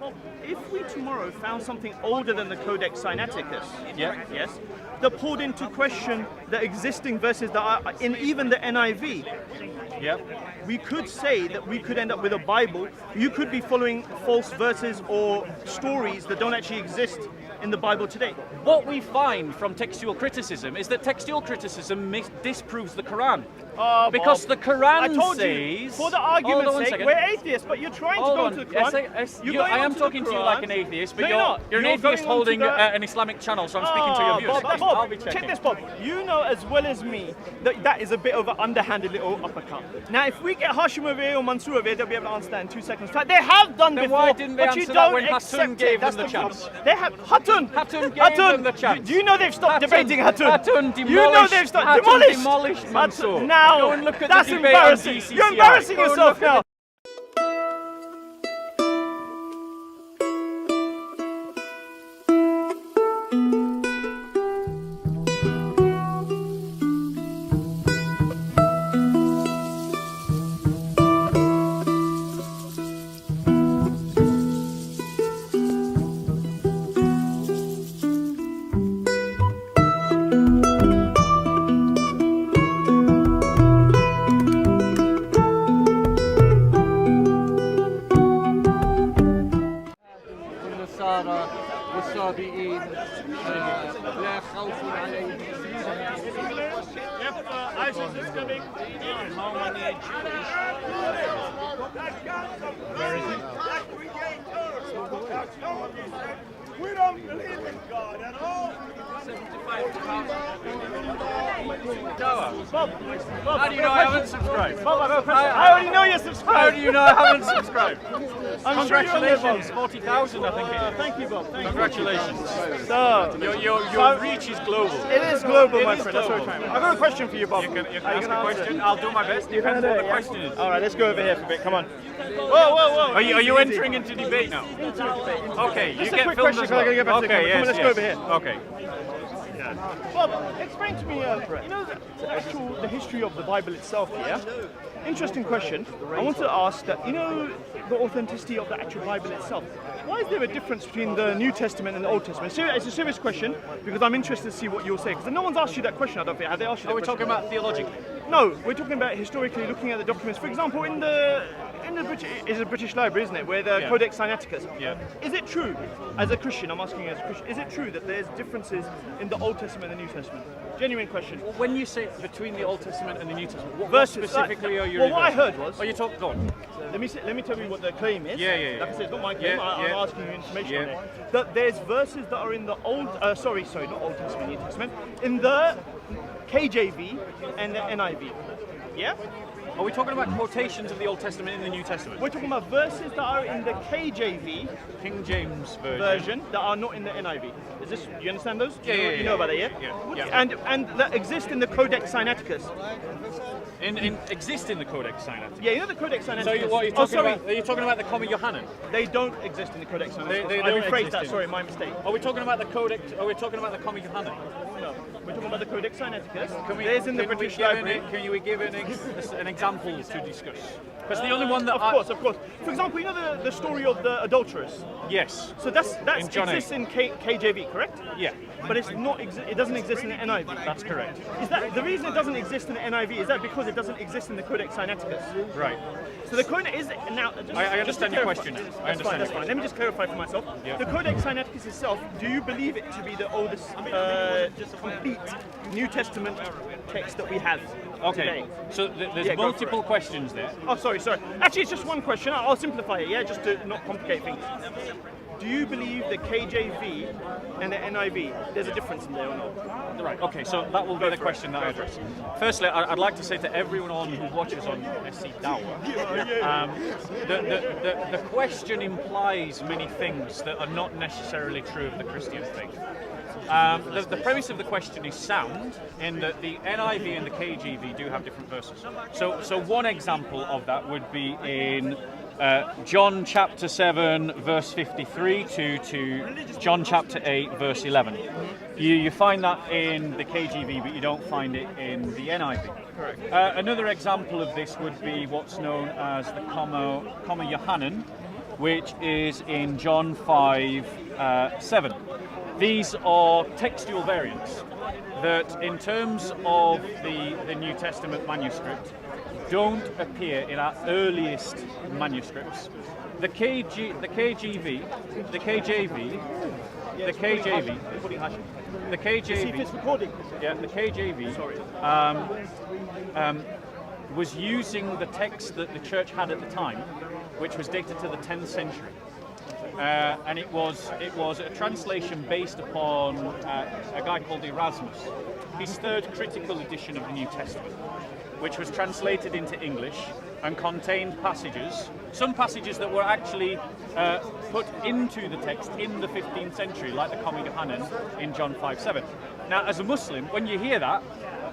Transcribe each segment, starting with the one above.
Well, if we tomorrow found something older than the Codex Sinaiticus, Yeah. yes, that pulled into question the existing verses that are in even the NIV, Yep. we could say that we could end up with a Bible. You could be following false verses or stories that don't actually exist in the Bible today. What we find from textual criticism is that textual criticism disproves the Quran. Because the Quran I told says... you, for the argument's sake, we're atheists, but you're trying to go into the Quran. I am talking to you like an atheist, but you're an atheist holding an Islamic channel, so I'm speaking to your views. Bob, I'll be checking. check this, Bob. You know as well as me that that is a bit of an underhanded little uppercut. Now, if we get Hashim over here or Mansour over here, they'll be able to answer that in 2 seconds. They have done Then before, why didn't they but you answer that don't when Hatun accept gave it. That's them the the chance? problem. They have Hatun gave them the chance. Do you know they've stopped debating Hatun? Hatun demolished. You know they've stopped Demolished Mansour. Now, Go and look at that's the debate on embarrassing. DCCI. You're embarrassing Go and yourself look at now. والصابئين لا خوف عليهم. If ISIS is coming, how many Where is We don't believe in God at all. Bob, How do you know I haven't subscribed? Bob, I have a question. I already know you're subscribed. How do you know I haven't subscribed? Congratulations. Congratulations, 40,000 I think it is. Thank you, Bob. Thank Congratulations. you. So, Your reach is global. it is global, It my is friend. That's what we're global. trying. I've got a question for you, Bob. You can Are ask gonna a answer question. it? I'll do my best. Depends what the question is. All right, let's go over here for a bit. Come on. Whoa. Are you Easy, easy. entering into debate now? Okay, you Just a get quick filmed question, as 'cause I gotta get back well. to the Okay, camera. Come on, yes, let's go over here. Okay. Bob, explain to me, you know, the history of the Bible itself, yeah? Interesting question. I want to ask that, you know, the authenticity of the actual Bible itself. Why is there a difference between the New Testament and the Old Testament? It's a serious question because I'm interested to see what you'll say. Because no one's asked you that question, I don't think. Have they asked you that Are we question? talking about theologically? No, we're talking about historically looking at the documents. For example, in the British Library, isn't it, where the Yeah. Codex Sinaiticus. Yeah. Is it true, as a Christian, I'm asking you as a Christian, is it true that there's differences in the Old Testament and the New Testament? Genuine question. When you say between the Old Testament and the New Testament, what Verses, specifically are you well, what I referring heard was. to? Oh, you talk. Go on. Let me tell you what the claim is. Yeah. Like I said, it's not my claim. Yeah, I'm yeah. asking you information on Yeah. it. That there's verses that are in the old. Sorry, not Old Testament, New Testament. In the KJV and the NIV. Yeah. Are we talking about quotations of the Old Testament in the New Testament? We're talking about verses that are in the KJV King James version that are not in the NIV. Is this? You understand those? Yeah, You know about that, yeah? Yeah. And that exist in the Codex Sinaiticus. Exist in the Codex Sinaiticus. Yeah, you know the Codex Sinaiticus. So what are you talking about? Are you talking about the Comma Johannan? They don't exist in the Codex Sinaiticus. They I don't rephrased exist that. in- Sorry, my mistake. Are we talking about the Codex? Are we talking about the Comma Johannan? No, we're talking about the Codex Sinaiticus. Can we, There's in the can we British give Library. Can you give an example to discuss? Because the only one that Of course. For example, you know the story of the adulteress. Yes. So that's In John exists in KJV, correct? Yeah. But it's not. It doesn't exist in the NIV. That's correct. Is that the reason it doesn't exist in the NIV? Is that because it doesn't exist in the Codex Sinaiticus? Right. So the Codex is now. I understand your question now. I That's fine. understand your Let me just clarify for myself. Yeah. The Codex Sinaiticus itself. Do you believe it to be the oldest complete New Testament text that we have today? So there's Yeah, go for multiple questions there. Oh, sorry. Actually, it's just one question. I'll simplify it, yeah, just to not complicate things. Do you believe the KJV and the NIV, there's a difference in there or not? Right, okay, so that will be the question that I address. Firstly, I'd like to say to everyone who watches on SCDawah, the question implies many things that are not necessarily true of the Christian faith. The premise of the question is sound in that the NIV and the KJV do have different verses. So one example of that would be in John chapter 7 verse 53 to John chapter 8 verse 11. You find that in the KJV, but you don't find it in the NIV. Correct. Another example of this would be what's known as the Comma Johannan, which is in John 5:7. These are textual variants that, in terms of the New Testament manuscript, don't appear in our earliest manuscripts. The KJV, was using the text that the church had at the time, which was dated to the 10th century. And it was a translation based upon a guy called Erasmus, his third critical edition of the New Testament, which was translated into English and contained passages, some passages that were actually put into the text in the 15th century, like the Comic of Hanan in John 5:7. Now, as a Muslim, when you hear that,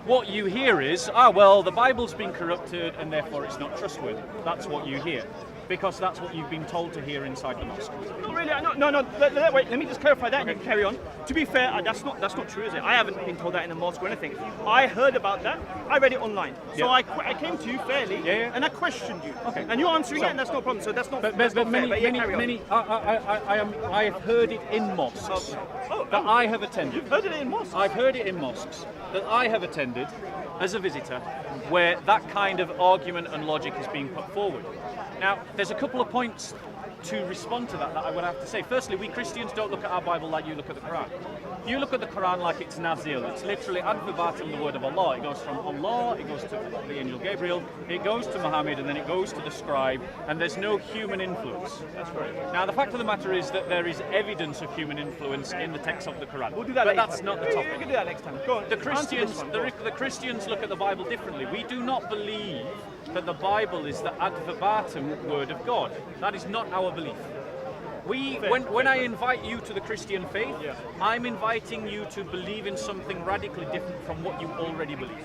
what you hear is, well, the Bible's been corrupted and therefore it's not trustworthy. That's what you hear, because that's what you've been told to hear inside the mosque. Not really. No. Wait. Let me just clarify that and you carry on. To be fair, that's not true, is it? I haven't been told that in the mosque or anything. I heard about that. I read it online. So I came to you fairly, and I questioned you. Okay. And you're answering it, and that's no problem. So that's not. But I have heard it in mosques that I have attended. You've heard it in mosques? I've heard it in mosques that I have attended as a visitor, where that kind of argument and logic is being put forward. Now, there's a couple of points to respond to that I would have to say. Firstly, we Christians don't look at our Bible like you look at the Quran. You look at the Quran like it's Nazil. It's literally ad verbatim the word of Allah. It goes from Allah, it goes to the angel Gabriel, it goes to Muhammad, and then it goes to the scribe, and there's no human influence. That's right. Now, the fact of the matter is that there is evidence of human influence in the text of the Quran. We'll do that but later. That's not the topic. We can do that next time. Go on. The Christians look at the Bible differently. We do not believe that the Bible is the ad verbatim word of God. That is not our belief. When I invite you to the Christian faith, I'm inviting you to believe in something radically different from what you already believe.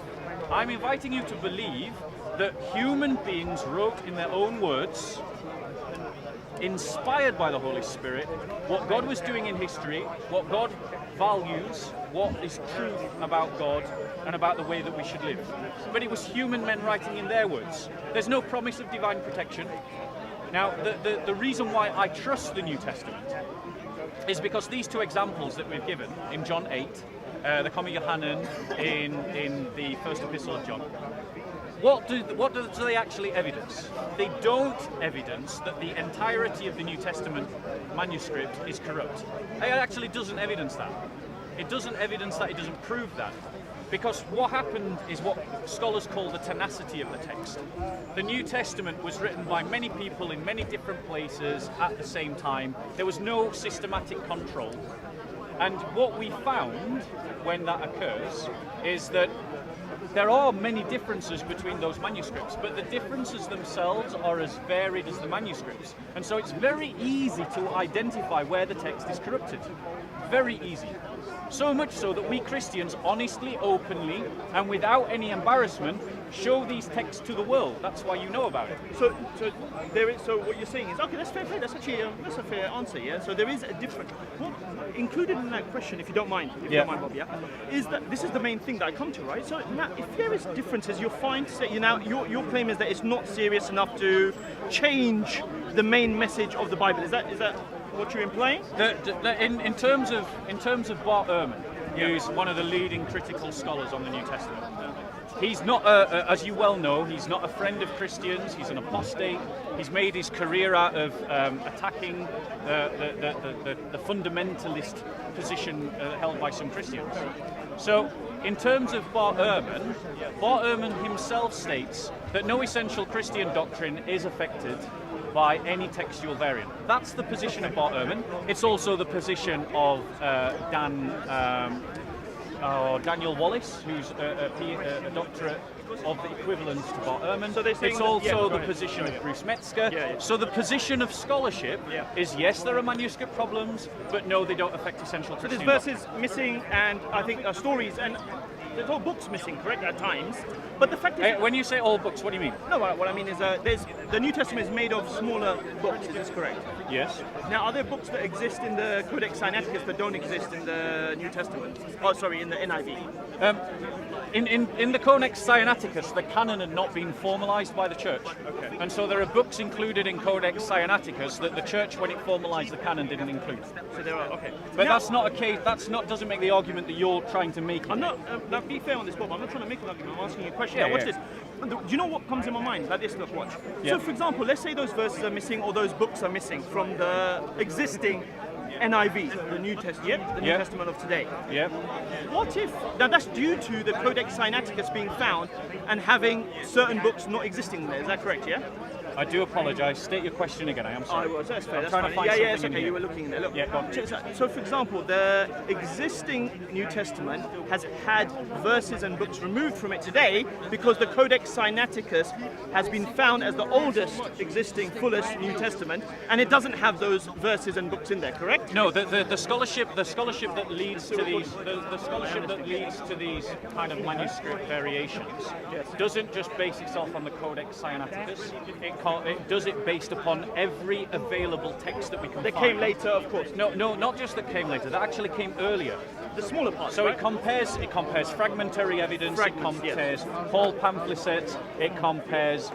I'm inviting you to believe that human beings wrote in their own words, inspired by the Holy Spirit, what God was doing in history, what God values, what is true about God and about the way that we should live. But it was human men writing in their words. There's no promise of divine protection. Now, the reason why I trust the New Testament is because these two examples that we've given in John 8, the Comic of Hanan in the first epistle of John, what do they actually evidence? They don't evidence that the entirety of the New Testament manuscript is corrupt. It actually doesn't evidence that. It doesn't evidence that, it doesn't prove that. Because what happened is what scholars call the tenacity of the text. The New Testament was written by many people in many different places at the same time. There was no systematic control. And what we found when that occurs is that there are many differences between those manuscripts, but the differences themselves are as varied as the manuscripts. And so it's very easy to identify where the text is corrupted. Very easy. So much so that we Christians honestly, openly, and without any embarrassment, show these texts to the world. That's why you know about it. So what you're saying is, okay, that's fair. That's actually that's a fair answer, yeah. So there is a difference. What included in that question, if you don't mind, Bob, is that this is the main thing that I come to, right? So now, if there is differences, you're fine to say, your claim is that it's not serious enough to change the main message of the Bible. Is that what you're implying? In terms of Bart Ehrman, who's one of the leading critical scholars on the New Testament, he's not, as you well know, he's not a friend of Christians. He's an apostate. He's made his career out of attacking the fundamentalist position held by some Christians. So, in terms of Bart Ehrman himself states that no essential Christian doctrine is affected by any textual variant. That's the position of Bart Ehrman. It's also the position of Daniel Wallace, who's a doctorate of the equivalence to Bart Ehrman. So it's also the position of Bruce Metzger. So the position of scholarship is, yes, there are manuscript problems, but no, they don't affect essential Christian So there's verses doctrine. missing, and I think stories, and there's all books missing, correct, at times. But the fact is, When you say all books, what do you mean? no, what I mean is, there's the New Testament is made of smaller books. Is this correct? Yes. Now, are there books that exist in the Codex Sinaiticus that don't exist in the New Testament? Oh, sorry, in the NIV. In the Codex Sinaiticus, the canon had not been formalized by the church. Okay. And so there are books included in Codex Sinaiticus that the church, when it formalized the canon, didn't include. So there are, okay. But Now, that's not a case, doesn't make the argument that you're trying to make. I'm not, now be fair on this, Bob, I'm not trying to make an argument, I'm asking you a question. Yeah, Now, watch yeah. this. Do you know what comes in my mind? Like this, look, watch. Yeah. So, for example, let's say those verses are missing or those books are missing from the existing NIV, the New Testament, the New Yeah. Testament of today. Yeah. What if, now that's due to the Codex Sinaiticus being found and having certain books not existing there, is that correct, yeah? I do apologise. State your question again. I am sorry. Oh, well, that's fair. I'm That's trying fine. to find yeah, it's something in okay. here. You were looking in there. Look. Yeah, go on. So, for example, the existing New Testament has had verses and books removed from it today because the Codex Sinaiticus has been found as the oldest existing, fullest New Testament, and it doesn't have those verses and books in there. Correct? No, the scholarship that leads to these the scholarship that leads to these kind of manuscript variations doesn't just base itself on the Codex Sinaiticus. It does it based upon every available text that we can They find. came later, of course. No, not just that came later. That actually came earlier. The smaller parts. So right? it compares fragmentary evidence. Fragments, it compares Paul pamphlets. It compares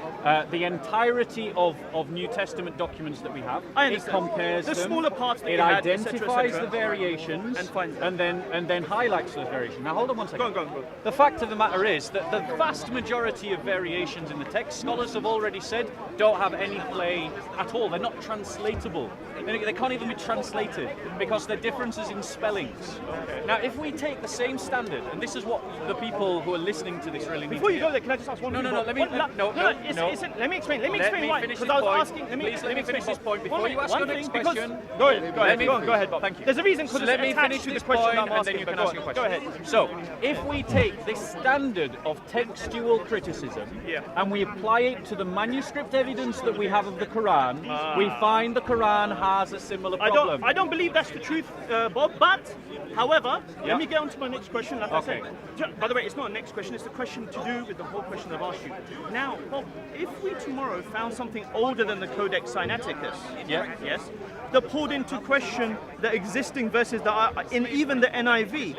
the entirety of New Testament documents that we have. I It understand. compares The them. smaller parts that It you had, et cetera, identifies et cetera. the variations And finds them. and then highlights those variations. Now hold on one second. Go on. The fact of the matter is that the vast majority of variations in the text, scholars have already said, don't have any play at all. They're not translatable. They can't even be translated because they're differences in spellings. Now, if we take the same standard, and this is what the people who are listening to this really need Before to you hear. go there, can I just ask one No, thing? no, let me- What- no, Let me explain. Let me Let explain me why. finish Because this I was point. asking. Please let me finish this point before one you ask one your thing, next because- question. Go ahead, Bob. Thank you. There's a reason because So let it's me attached finish to the this question point, I'm and asking. then you but can go ask on. your Go question. ahead. So, if we take this standard of textual criticism Yeah. and we apply it to the manuscript evidence that we have of the Quran, we find the Quran has a similar problem. I don't believe that's the truth, Bob. But, however, Yeah. let me get on to my next question. Like I Okay. said, by the way, it's not a next question. It's the question to do with the whole question I've asked you. Now, Bob, if we tomorrow found something older than the Codex Sinaiticus, Yeah. yes, that pulled into question the existing verses that are in even the NIV,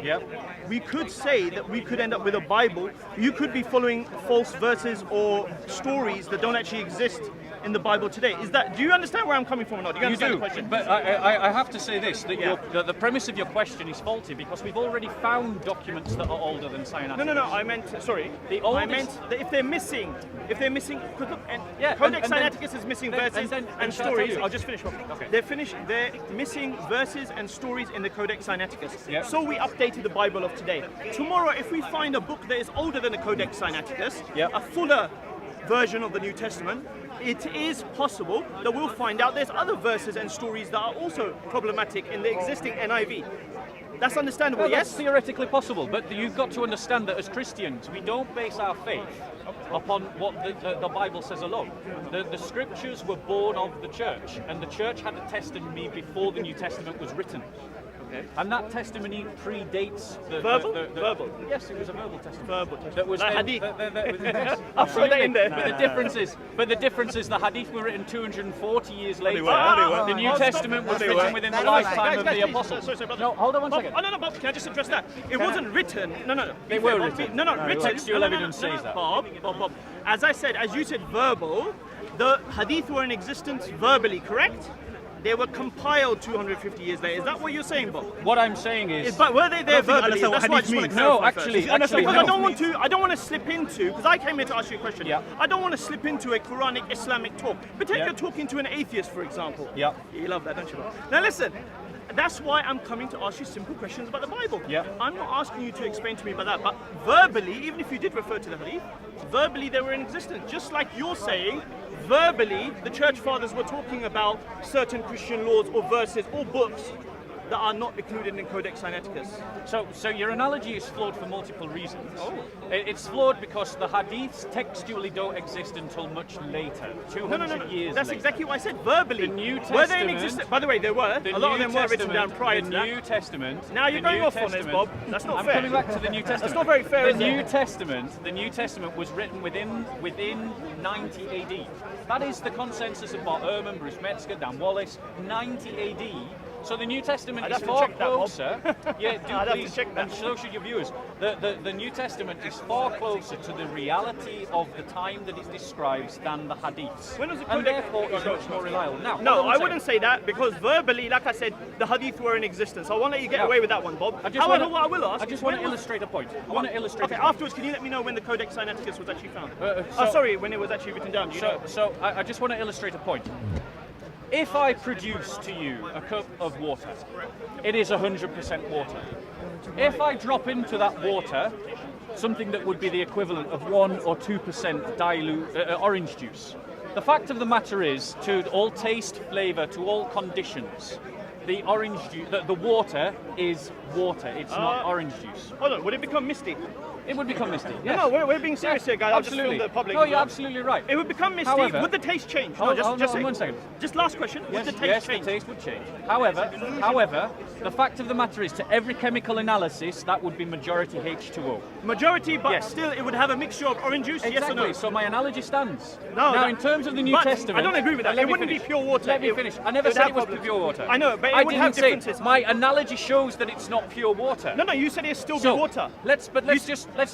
Yeah. we could say that we could end up with a Bible. You could be following false verses or stories that don't actually exist in the Bible today. Do you understand where I'm coming from or not? Do you You understand do, the question? but I have to say this, that Yeah. the premise of your question is faulty because we've already found documents that are older than Sinaiticus. No, I meant, sorry. The I oldest- meant that if they're missing, because look, and Yeah, Codex and then- Sinaiticus is missing then- verses and and shall I tell stories. you? I'll just finish. Okay. They're missing verses and stories in the Codex Sinaiticus. Yeah. So we updated the Bible of today. Tomorrow, if we find a book that is older than the Codex Sinaiticus, Yeah. a fuller version of the New Testament, it is possible that we'll find out there's other verses and stories that are also problematic in the existing NIV. That's understandable, Well, yes? that's theoretically possible, but you've got to understand that as Christians, we don't base our faith upon what the Bible says alone. The scriptures were born of the church, and the church had a testimony before the New Testament was written. Okay. And that testimony predates the Verbal? the- Verbal. Yes, it was a verbal testimony. Verbal testimony. That was Like then- hadith. yes, I'll throw that in there. But the difference is the hadith were written 240 years later. they were. The New Oh, stop. Testament was They written were. within the No, lifetime of guys, the please. apostles. Sorry, brother. No, hold on one Bob, second. Oh, no, Bob, can I just address that? It wasn't written. No. They Be were fair, Bob. written. No, written. Textual evidence no, says that. Bob. As I said, as you said, verbal, the hadith were in existence verbally, correct? They were compiled 250 years later. Is that what you're saying, Bob? What I'm saying is, But were they there don't think I verbally? understand what That's why I hadith just want to means. No, clarify actually, first. actually, because no. I don't want to slip into, because I came here to ask you a question. Yeah. I don't want to slip into a Quranic Islamic talk. Pretend Yeah. you're talking to an atheist, for example. Yeah. You love that, don't you, Bob? Now listen. That's why I'm coming to ask you simple questions about the Bible. Yeah. I'm not asking you to explain to me about that, but verbally, even if you did refer to the hadith, verbally they were in existence. Just like you're saying, verbally, the church fathers were talking about certain Christian laws or verses or books that are not included in Codex Sinaiticus? So your analogy is flawed for multiple reasons. Oh. It's flawed because the hadiths textually don't exist until much later, 200 years That's later. exactly what I said verbally. The New Were they in Testament- existence? By the way, there were. The A lot of New them were written down Testament- prior to the that. New Testament. Now you're the going New off on this, Testament- Bob. That's not I'm fair. coming back to the New Testament. That's not very fair, The is it? New Testament was written within 90 AD. That is the consensus of Bart Ehrman, Bruce Metzger, Dan Wallace. 90 AD. So the New Testament I'd is have to far check that, Bob. closer. Yeah, do I'd have to please, check that. and so should your viewers. The New Testament is far closer to the reality of the time that it describes than the hadiths. When was the and Codex- therefore is much more reliable. Now, No, hold on one I second. wouldn't say that because verbally, like I said, the hadith were in existence. I won't let you get Yeah. away with that one, Bob. I just However, wanna- what I will ask I just is want to when was- illustrate a point. I want to illustrate Okay, a point. afterwards, can you let me know when the Codex Sinaiticus was actually found? so- Sorry, when it was actually written down. Do you know? So I just want to illustrate a point. If I produce to you a cup of water, it is 100% water. If I drop into that water something that would be the equivalent of 1 or 2% dilute orange juice, the fact of the matter is, to all taste, flavour, to all conditions, the orange juice, the water is water. It's not orange juice. Hold on, would it become misty? It would become misty. No, Yes. no, we're being serious here, guys. I'll just Absolutely. film the public. No, as you're well. absolutely right. It would become misty. However- Would the taste change? Hold on, just one second. Just last question. Would the taste Yes, change? the taste would change. However, the fact of the matter is, to every chemical analysis, that would be majority H2O. Majority, but Yes. still it would have a mixture of orange juice, yes or no? So my analogy stands. No, Now, that- in terms of the New but Testament, I don't agree with that. let It me wouldn't finish. be pure water. Let me It- finish. I it never would said have it was problems. pure water. I know, but it I would didn't have say. differences. My analogy shows that it's not pure water. No, you said it would still So, be water. let's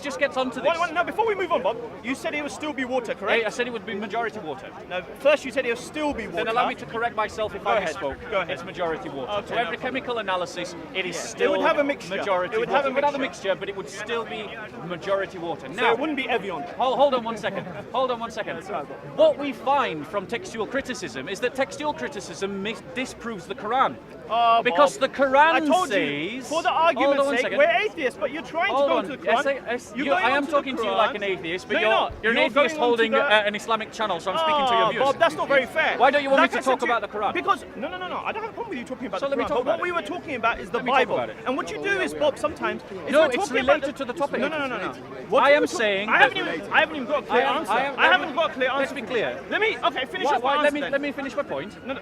just get on to this. No, before we move on, Bob, you said it would still be water, correct? I said it would be majority water. No, first you said it would still be water. Then allow me to correct myself if Go I ahead. misspoke. Go ahead. It's majority water. Okay, To no every problem. chemical analysis, it is It still would have a mixture. majority It would water. have a It would have a mixture. mixture, but it would still be majority water. So Now, it wouldn't be Evian. hold on one second. Hold on one second. What we find from textual criticism is that textual criticism disproves the Quran. Because Bob, the Quran I told says... you, for the Hold on argument's one sake, second. we're atheists, but you're trying Hold to go on. to the Quran. You're going I am onto the talking to you Quran. like an atheist, but No, you're an You're atheist going onto holding the- an Islamic channel, so I'm speaking to your viewers. Bob, that's not very fair. Why don't you want me Like to I said talk about the Quran? Because no, I don't have a problem with you talking about So the let me Quran. talk But about what we it. were talking about is the Let me talk Bible. about it. And what you do is, Bob, sometimes if No, we're it's talking about related to the topic. No. What I we am were talk- saying I that- haven't even got a clear answer. I haven't got a clear answer. Let's be clear. Let me finish up my Let answer. me finish my point. No.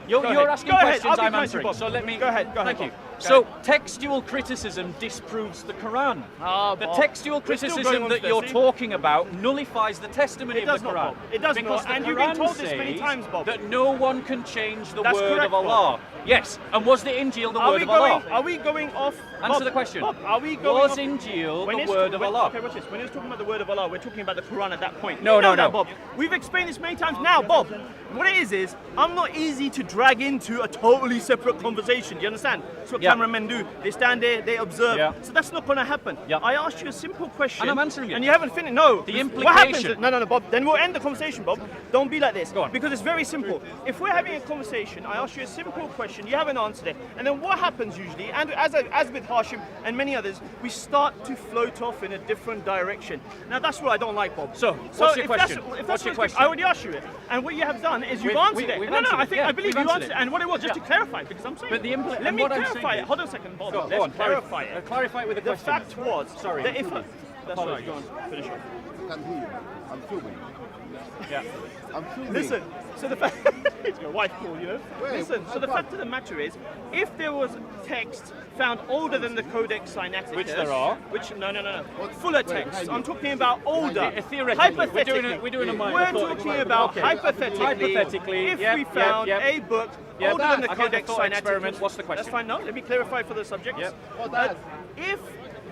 You're ahead. asking Go ahead. questions, I'll be I'm nice to answering. Bob. So let me. Go ahead, Thank Bob. you. Go So ahead. textual criticism disproves the Quran. Ah, The Bob. textual We're still going criticism on that to you're this, see? talking about nullifies the testimony It of does the not, Quran. Bob. It does because not, the and Quran you've been told this many says times, Bob. that no one can change the That's word correct, of Bob. Allah. Yes, and was the Injil the word of Allah? Are we going off? Answer Bob, the question. Bob, are we going Was off? Injil When the it's- word of when- Allah? Okay, watch this. When it's talking about the word of Allah, we're talking about the Quran at that point. No, You know no, that, no. Bob. We've explained this many times. Now, Bob, what it is I'm not easy to drag into a totally separate conversation. Do you understand? That's what Yeah. cameramen do. They stand there, they observe. Yeah. So that's not going to happen. Yeah. I asked you a simple question. And I'm answering it. And you haven't finished. No. The What happens? implication. No, Bob. Then we'll end the conversation, Bob. Don't be like this. Go on. Because it's very simple. If we're having a conversation, I ask you a simple question, you haven't answered it. And then what happens usually, and as with Hashim and many others, we start to float off in a different direction. Now that's what I don't like, Bob. So, what's your if question? That's, if What's that's your what- question? I already asked you it. And what you have done is you've We've- answered it. we've No, answered I it. think Yeah, I believe we've you answered answered it. it. And what it was, just Yeah. to clarify, because I'm saying. But the Let and me what I'm clarify saying it. Hold on a second, Bob. Go Let's on, clarify it. clarify it with a The question. fact was Sorry. that if that's all right, Apologies. go on, finish off. I'm here. I'm filming. Yeah. I'm filming. Listen, so the fact it's your wife call, you know. Wait, Listen, so the what? fact of the matter is, if there was text found older than the Codex Sinaiticus, Which there are. which no, What? fuller Wait, text. behind I'm you. talking about older. Theoretically, Hypothetically, we're doing a minor we're thought. talking about Okay. hypothetically, if yep, we yep, found yep. a book Yep, older than the I get the Codex thought experiment. Sinaiticus. What's the question? That's fine. No, let me clarify for the subject. Yep. If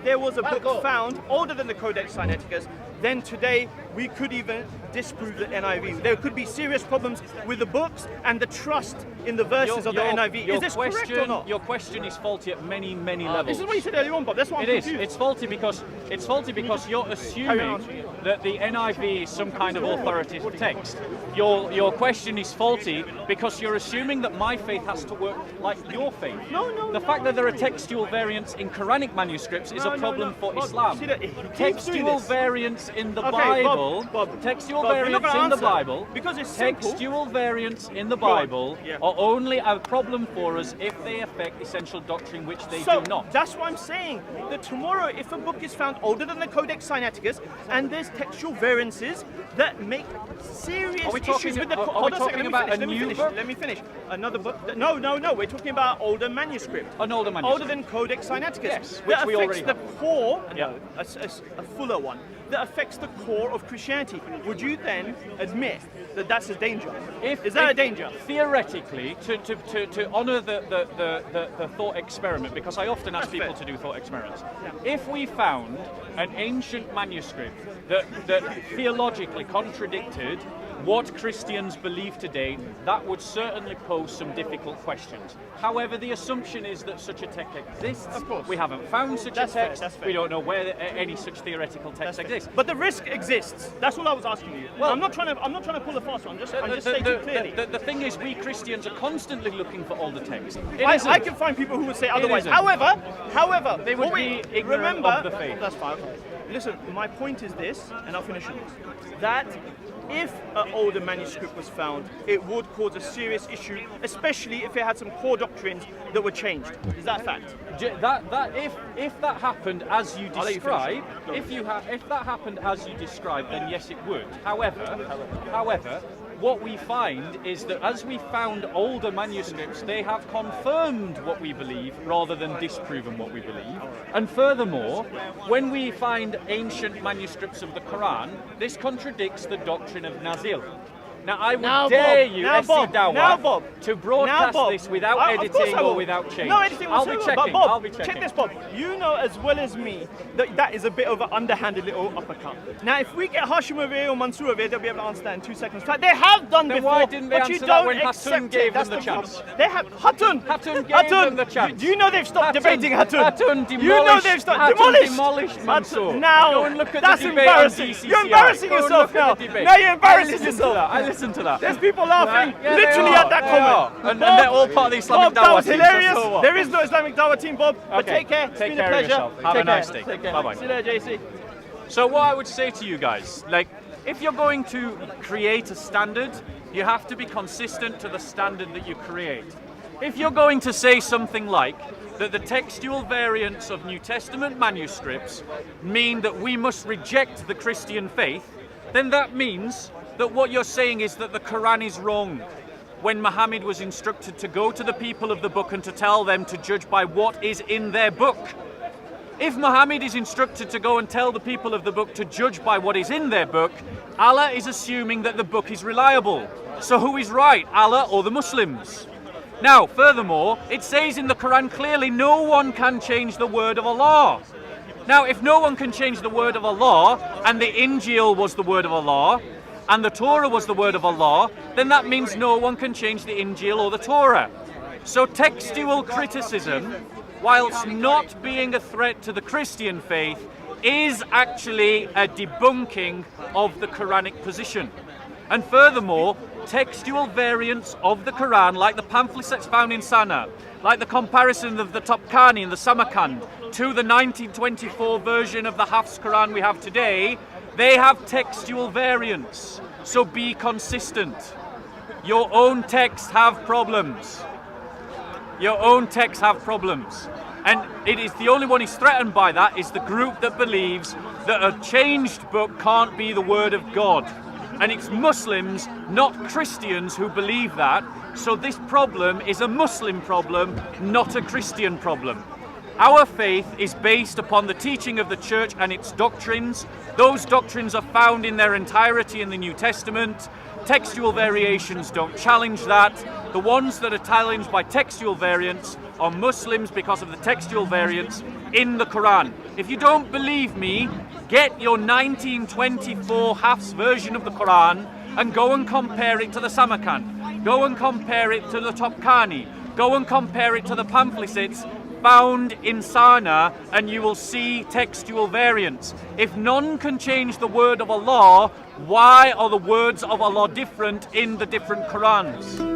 there was a book go. found older than the Codex Sinaiticus, then today we could even disprove the NIV. There could be serious problems with the books and the trust in the verses of the NIV. Is this correct or not? Your question is faulty at many levels. This is what you said earlier on, Bob. That's why I'm It is. confused. It's faulty because you're assuming that the NIV is some kind of authoritative text. Your question is faulty because you're assuming that my faith has to work like your faith. No, The fact that there are textual variants in Quranic manuscripts is a problem for Bob, Islam. see that- he keeps doing Textual this. variants in the Okay, Bible Bible, textual Bob, you're not variants gonna in the answer. Bible, Because it's simple. textual variants in the Go on. Bible Yeah. are only a problem for us if they affect essential doctrine, which they So do not. that's what I'm saying. That tomorrow, if a book is found older than the Codex Sinaiticus, and there's textual variances that make serious Are we talking- issues with the. are we Hold on a second, talking about a new book? Let me finish. Another book. No. We're talking about older manuscript. An older manuscript. Older than Codex Sinaiticus. Yes, that which we affects already the have. core. Yeah. A fuller one that affects the core of Christianity. Would you then admit that that's a danger? Is that a danger? Theoretically, to honour the thought experiment, because I often ask That's people fair. to do thought experiments. If we found an ancient manuscript that theologically contradicted what Christians believe today, that would certainly pose some difficult questions. However, the assumption is that such a text exists. Of course. We haven't found such That's a fair, text. that's fair. We don't know where any such theoretical text exists. But the risk exists. That's all I was asking you. Well- I'm not trying to pull a fast one. I'm just stating clearly. The thing is, we Christians are constantly looking for older texts. It I isn't. can find people who would say otherwise. isn't. However, They would what we- be ignorant remember, of the faith. That's fine. Okay. Listen, my point is this, and I'll finish on this: that if an older manuscript was found, it would cause a serious issue, especially if it had some core doctrines that were changed. Is that fact? If that happened as you I'll let you finish. describe, if that happened as you described, then yes, it would. However, what we find is that as we found older manuscripts, they have confirmed what we believe rather than disproven what we believe. And furthermore, when we find ancient manuscripts of the Quran, this contradicts the doctrine of Nazil. Now, I would dare you, SCDawah, to broadcast this without Of course editing I will. or without change. No editing I'll be whatsoever. checking. But Bob, I'll be checking. check this, Bob. You know as well as me that that is a bit of an underhanded little uppercut. Now, if we get Hashim over here or Mansour over here, they'll be able to answer that in 2 seconds. They have done Then before, why didn't they but you answer that don't when Hatun accept gave it. That's them the the problem. chance? They have Hatun gave them the chance. Do you know they've stopped debating Hatun? Hatun You know they've stopped. demolished Mansour. Now, Go and look at that's the debate on embarrassing. DCCI. You're embarrassing Go and yourself look now. at the debate. Now you're embarrassing I yourself. I listened to that. There's people laughing Yeah, literally they are, at that they comment. are. And they're all part of the Islamic Bob, that Dawah was team, hilarious. so what? There is no Islamic Dawah team, Bob. But Okay, take care. It's take been a care of pleasure. yourself. Have a Take nice care. day. Take care. Bye-bye. See you later, JC. So what I would say to you guys, like, if you're going to create a standard, you have to be consistent to the standard that you create. If you're going to say something like that the textual variants of New Testament manuscripts mean that we must reject the Christian faith, then that means that what you're saying is that the Quran is wrong. When Muhammad was instructed to go to the people of the book and to tell them to judge by what is in their book. If Muhammad is instructed to go and tell the people of the book to judge by what is in their book, Allah is assuming that the book is reliable. So who is right, Allah or the Muslims? Now, furthermore, it says in the Quran clearly no one can change the word of Allah. Now, if no one can change the word of Allah, and the Injil was the word of Allah, and the Torah was the word of Allah, then that means no one can change the Injil or the Torah. So textual criticism, whilst not being a threat to the Christian faith, is actually a debunking of the Quranic position. And furthermore, textual variants of the Quran, like the pamphlets that's found in Sana, like the comparison of the Topkani and the Samarkand to the 1924 version of the Hafs Quran we have today, they have textual variants. So be consistent. Your own texts have problems. Your own texts have problems. And it is the only one who's threatened by that is the group that believes that a changed book can't be the word of God. And it's Muslims, not Christians, who believe that. So this problem is a Muslim problem, not a Christian problem. Our faith is based upon the teaching of the church and its doctrines. Those doctrines are found in their entirety in the New Testament. Textual variations don't challenge that. The ones that are challenged by textual variants are Muslims because of the textual variants in the Quran. If you don't believe me, get your 1924 Hafs version of the Quran and go and compare it to the Samarkand. Go and compare it to the Topkani. Go and compare it to the pamphlets found in Sana, and you will see textual variants. If none can change the word of Allah, why are the words of Allah different in the different Qurans?